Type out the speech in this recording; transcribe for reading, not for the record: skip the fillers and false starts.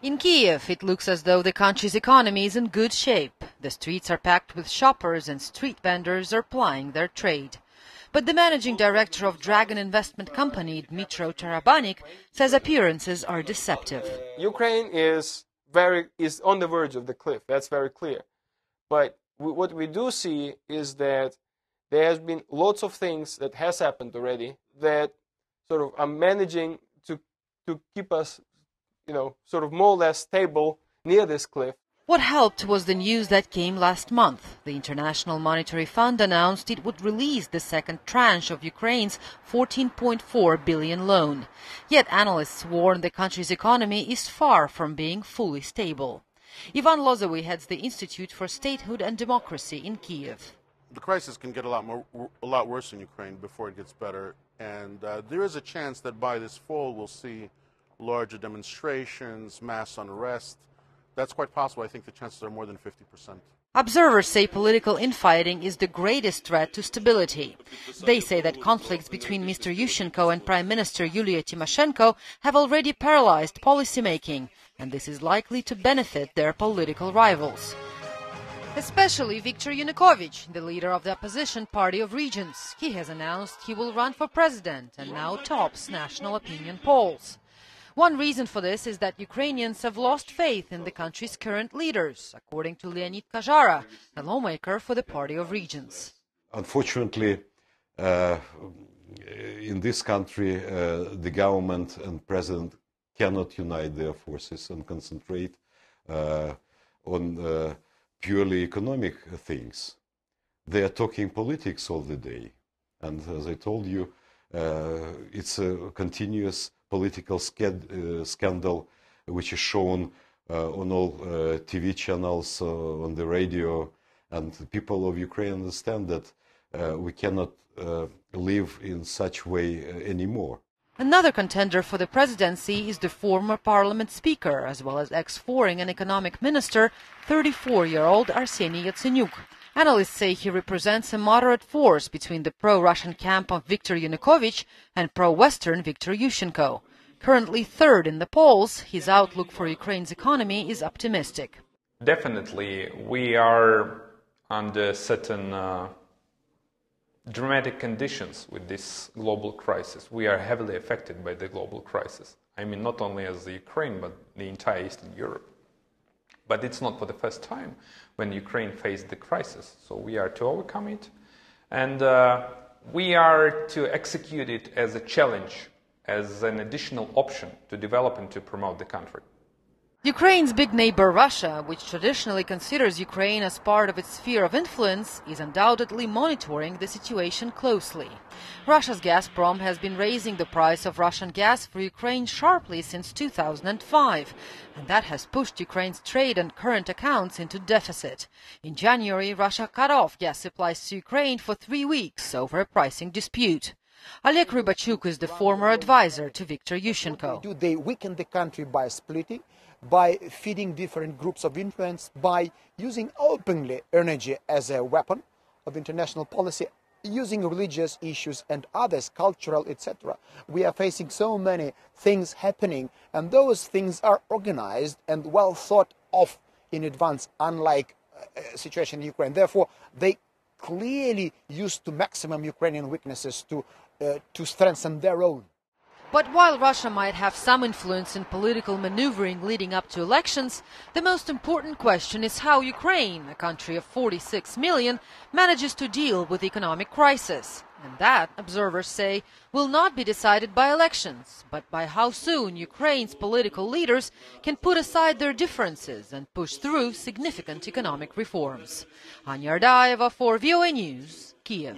In Kyiv, it looks as though the country's economy is in good shape. The streets are packed with shoppers and street vendors are plying their trade. But the managing director of Dragon investment company, Dmytro Tarabanik, says appearances are deceptive. Ukraine is on the verge of the cliff. That's very clear. But what we do see is that there has been lots of things that has happened already that sort of are managing to keep us, sort of more or less stable near this cliff. What helped was the news that came last month. The International Monetary Fund announced it would release the second tranche of Ukraine's 14.4 billion loan. Yet analysts warn the country's economy is far from being fully stable. Ivan Lozowy heads the Institute for Statehood and Democracy in Kyiv. The crisis can get a lot worse in Ukraine before it gets better, and there is a chance that by this fall we'll see larger demonstrations, mass unrest. That's quite possible. I think the chances are more than 50%. Observers say political infighting is the greatest threat to stability. They say that conflicts between Mr. Yushchenko and Prime Minister Yulia Tymoshenko have already paralyzed policymaking, and this is likely to benefit their political rivals. Especially Viktor Yushchenko, the leader of the opposition party of Regions. He has announced he will run for president and now tops national opinion polls. One reason for this is that Ukrainians have lost faith in the country's current leaders, according to Leonid Kazhara, a lawmaker for the Party of Regions. Unfortunately, in this country, the government and president cannot unite their forces and concentrate on purely economic things. They are talking politics all the day. And as I told you, it's a continuous political scandal which is shown on all TV channels, on the radio, and the people of Ukraine understand that we cannot live in such way anymore. Another contender for the presidency is the former parliament speaker, as well as ex-foreign and economic minister, 34-year-old Arseniy Yatsenyuk. Analysts say he represents a moderate force between the pro-Russian camp of Viktor Yanukovych and pro-Western Viktor Yushchenko. Currently third in the polls, his outlook for Ukraine's economy is optimistic. Definitely, we are under certain dramatic conditions with this global crisis. We are heavily affected by the global crisis. I mean, not only as the Ukraine, but the entire Eastern Europe. But it's not for the first time when Ukraine faced the crisis. So we are to overcome it, and we are to execute it as a challenge, as an additional option to develop and to promote the country. Ukraine's big neighbor Russia, which traditionally considers Ukraine as part of its sphere of influence, is undoubtedly monitoring the situation closely. Russia's Gazprom has been raising the price of Russian gas for Ukraine sharply since 2005, and that has pushed Ukraine's trade and current accounts into deficit. In January, Russia cut off gas supplies to Ukraine for 3 weeks over a pricing dispute. Oleg Rybachuk is the former advisor to Viktor Yushchenko. They weaken the country by splitting, by feeding different groups of influence, by using openly energy as a weapon of international policy, using religious issues and others, cultural, etc. We are facing so many things happening, and those things are organized and well thought of in advance, unlike a situation in Ukraine. Therefore, they clearly used to maximum Ukrainian weaknesses to strengthen their own. But while Russia might have some influence in political maneuvering leading up to elections, the most important question is how Ukraine, a country of 46 million, manages to deal with the economic crisis. And that, observers say, will not be decided by elections, but by how soon Ukraine's political leaders can put aside their differences and push through significant economic reforms. Anya Ardayeva for VOA News, Kyiv.